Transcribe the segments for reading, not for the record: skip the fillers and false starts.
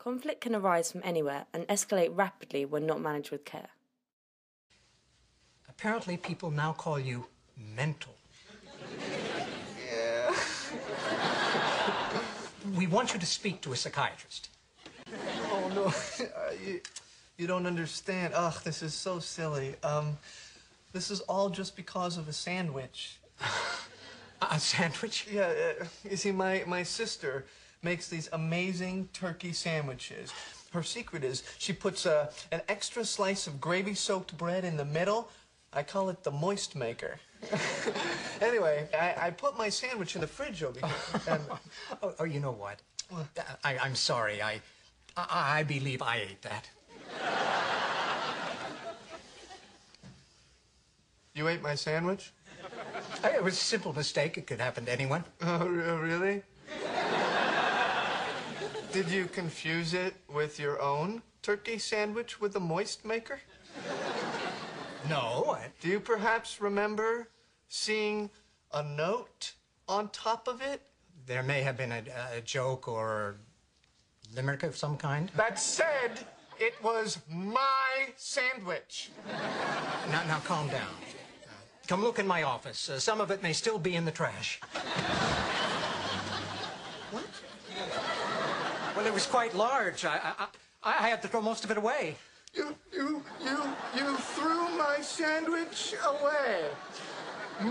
Conflict can arise from anywhere and escalate rapidly when not managed with care. Apparently people now call you mental. Yeah. We want you to speak to a psychiatrist. Oh, no. You don't understand. Ugh, this is so silly. This is all just because of a sandwich. A sandwich? Yeah, you see, my sister makes these amazing turkey sandwiches. Her secret is she puts an extra slice of gravy-soaked bread in the middle. I call it the moist maker. Anyway, I put my sandwich in the fridge over here. Oh, you know what? I'm sorry. I believe I ate that. You ate my sandwich? It was a simple mistake. It could happen to anyone. Oh, really? Did you confuse it with your own turkey sandwich with the moist maker? No. Do you perhaps remember seeing a note on top of it? There may have been a joke or limerick of some kind. That said, it was my sandwich. Now calm down. Come look in my office. Some of it may still be in the trash. What? Well, it was quite large. I had to throw most of it away. You threw my sandwich away.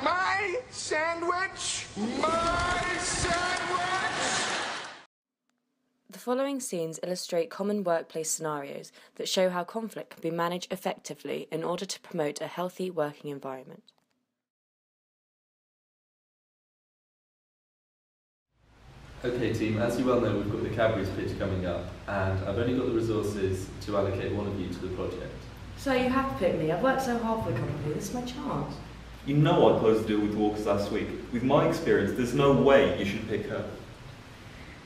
My sandwich! My sandwich! The following scenes illustrate common workplace scenarios that show how conflict can be managed effectively in order to promote a healthy working environment. Okay team, as you well know, we've got the Cadbury's pitch coming up, and I've only got the resources to allocate one of you to the project. So you have to pick me. I've worked so hard for the company. This is my chance. You know I closed the deal with Walkers last week. With my experience, there's no way you should pick her.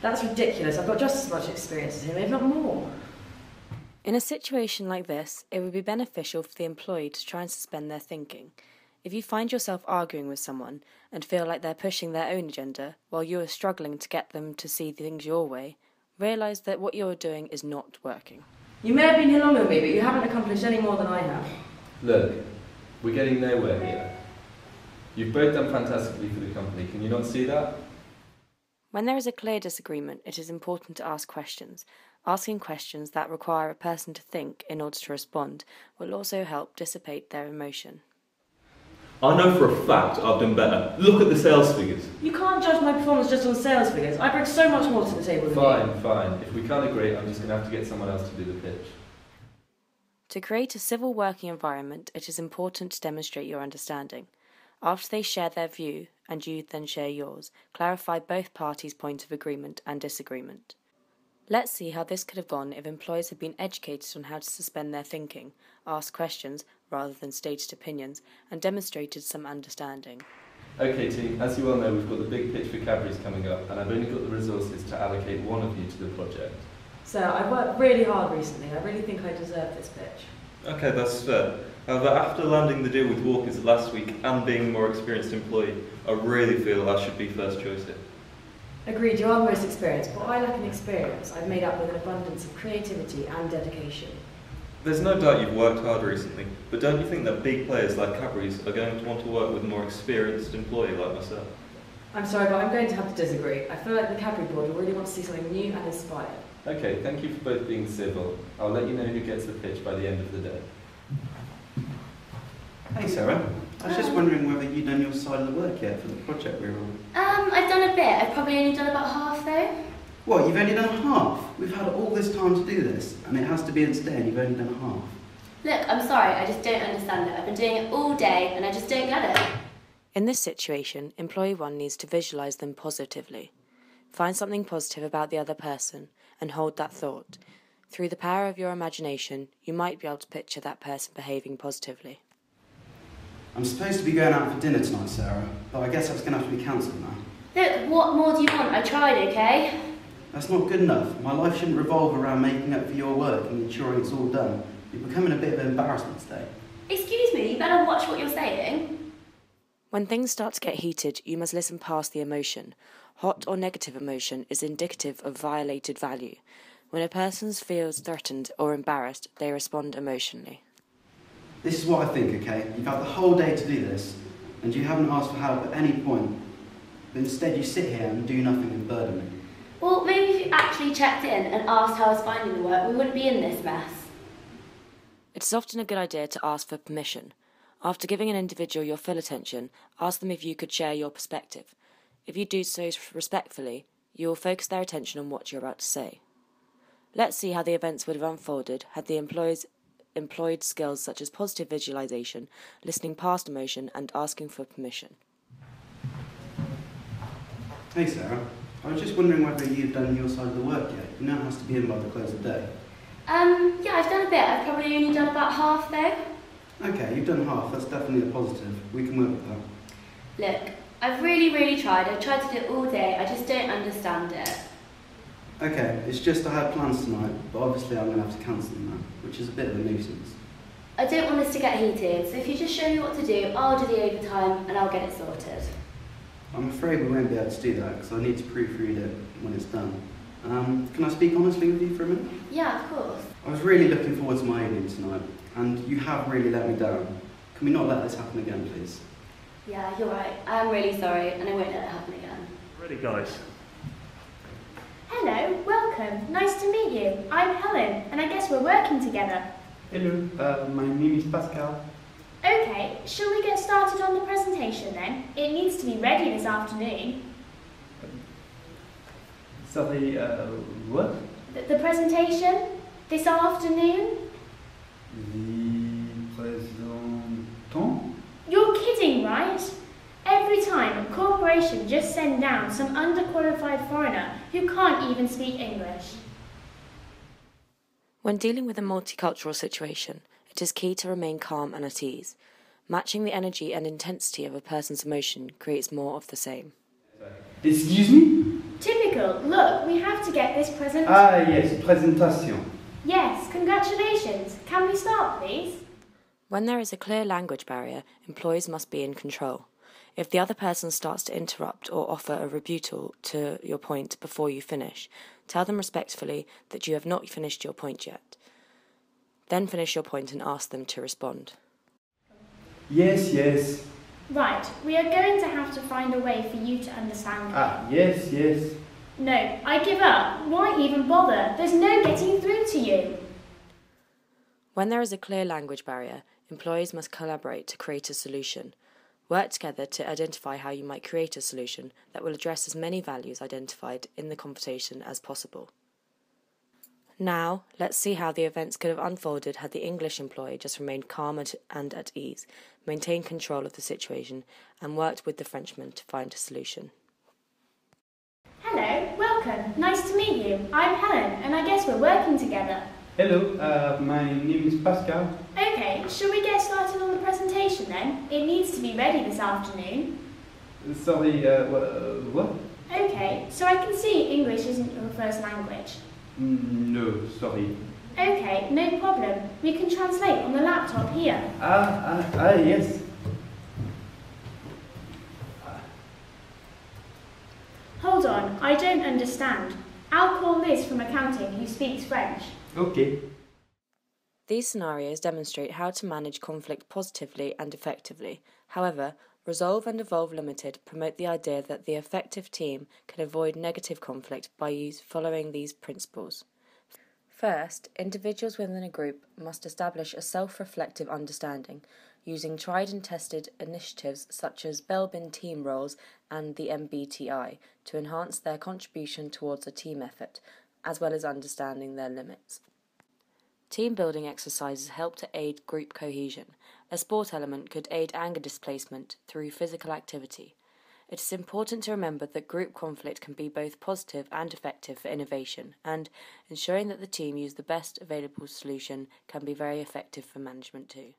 That's ridiculous. I've got just as much experience as him, if not more. In a situation like this, it would be beneficial for the employee to try and suspend their thinking. If you find yourself arguing with someone and feel like they're pushing their own agenda while you are struggling to get them to see things your way, realise that what you're doing is not working. You may have been here longer than me, but you haven't accomplished any more than I have. Look, we're getting nowhere here. You've both done fantastically for the company, can you not see that? When there is a clear disagreement, it is important to ask questions. Asking questions that require a person to think in order to respond will also help dissipate their emotion. I know for a fact I've done better. Look at the sales figures. You can't judge my performance just on sales figures. I bring so much more to the table than you. Fine. If we can't agree, I'm just going to have to get someone else to do the pitch. To create a civil working environment, it is important to demonstrate your understanding. After they share their view, and you then share yours, clarify both parties' point of agreement and disagreement. Let's see how this could have gone if employees had been educated on how to suspend their thinking, asked questions rather than stated opinions, and demonstrated some understanding. Okay team, as you well know, we've got the big pitch for Cadbury's coming up, and I've only got the resources to allocate one of you to the project. So, I've worked really hard recently. I really think I deserve this pitch. Okay, that's fair. However, after landing the deal with Walkers last week and being a more experienced employee, I really feel I should be first choice here. Agreed, you are the most experienced, but I lack an experience I've made up with an abundance of creativity and dedication. There's no doubt you've worked hard recently, but don't you think that big players like Cadbury's are going to want to work with a more experienced employee like myself? I'm sorry, but I'm going to have to disagree. I feel like the Cadbury board will really want to see something new and inspired. Okay, thank you for both being civil. I'll let you know who gets the pitch by the end of the day. Hey Sarah, I was just wondering whether you'd done your side of the work yet for the project we were on. I've done a bit. I've probably only done about half though. What, you've only done half? We've had all this time to do this, and it has to be in today and you've only done half. Look, I'm sorry, I just don't understand it. I've been doing it all day and I just don't get it. In this situation, employee 1 needs to visualise them positively. Find something positive about the other person and hold that thought. Through the power of your imagination, you might be able to picture that person behaving positively. I'm supposed to be going out for dinner tonight, Sarah, but I guess that's going to have to be cancelled now. Look, what more do you want? I tried, okay? That's not good enough. My life shouldn't revolve around making up for your work and ensuring it's all done. You're becoming a bit of an embarrassment today. Excuse me, you better watch what you're saying. When things start to get heated, you must listen past the emotion. Hot or negative emotion is indicative of violated value. When a person feels threatened or embarrassed, they respond emotionally. This is what I think, okay? You've had the whole day to do this, and you haven't asked for help at any point. But instead you sit here and do nothing and burden me. Well, maybe if you actually checked in and asked how I was finding the work, we wouldn't be in this mess. It is often a good idea to ask for permission. After giving an individual your full attention, ask them if you could share your perspective. If you do so respectfully, you will focus their attention on what you're about to say. Let's see how the events would have unfolded had the employees employed skills such as positive visualization, listening past emotion, and asking for permission. Hey Sarah, I was just wondering whether you've done your side of the work yet. You know it has to be in by the close of day. Yeah, I've done a bit. I've probably only done about half though. Okay, you've done half. That's definitely a positive. We can work with that. Look, I've really tried. I've tried to do it all day. I just don't understand it. Okay, it's just I had plans tonight, but obviously I'm going to have to cancel them now, which is a bit of a nuisance. I don't want this to get heated, so if you just show me what to do, I'll do the overtime and I'll get it sorted. I'm afraid we won't be able to do that because I need to proofread it when it's done. Can I speak honestly with you for a minute? Yeah, of course. I was really looking forward to my evening tonight, and you have really let me down. Can we not let this happen again, please? Yeah, you're right. I'm really sorry, and I won't let it happen again. Ready, guys? Hello, welcome. Nice to meet you. I'm Helen, and I guess we're working together. Hello, my name is Pascal. Okay, shall we get started on the presentation then? It needs to be ready this afternoon. Sorry, what? The presentation? This afternoon? The présentant? You're kidding, right? Every time a corporation just send down some underqualified foreigner who can't even speak English. When dealing with a multicultural situation, it is key to remain calm and at ease. Matching the energy and intensity of a person's emotion creates more of the same. Excuse me? Typical. Look, we have to get this present. Ah, yes, presentation. Yes, congratulations. Can we start, please? When there is a clear language barrier, employees must be in control. If the other person starts to interrupt or offer a rebuttal to your point before you finish, tell them respectfully that you have not finished your point yet. Then finish your point and ask them to respond. Yes. Right, we are going to have to find a way for you to understand me. Ah, yes. No, I give up. Why even bother? There's no getting through to you. When there is a clear language barrier, employees must collaborate to create a solution. Work together to identify how you might create a solution that will address as many values identified in the conversation as possible. Now, let's see how the events could have unfolded had the English employee just remained calm and at ease, maintained control of the situation, and worked with the Frenchman to find a solution. Hello, welcome. Nice to meet you. I'm Helen, and I guess we're working together. Hello, my name is Pascal. Okay, shall we get started on the presentation then? It needs to be ready this afternoon. Sorry, what? Okay, so I can see English isn't your first language. No, sorry. Okay, no problem. We can translate on the laptop here. Yes. Hold on, I don't understand. I'll call Liz from accounting who speaks French. Okay. These scenarios demonstrate how to manage conflict positively and effectively. However, Resolve and Evolve Limited promote the idea that the effective team can avoid negative conflict by following these principles. First, individuals within a group must establish a self-reflective understanding using tried and tested initiatives such as Belbin team roles and the MBTI to enhance their contribution towards a team effort, as well as understanding their limits. Team building exercises help to aid group cohesion. A sport element could aid anger displacement through physical activity. It is important to remember that group conflict can be both positive and effective for innovation, and ensuring that the team use the best available solution can be very effective for management too.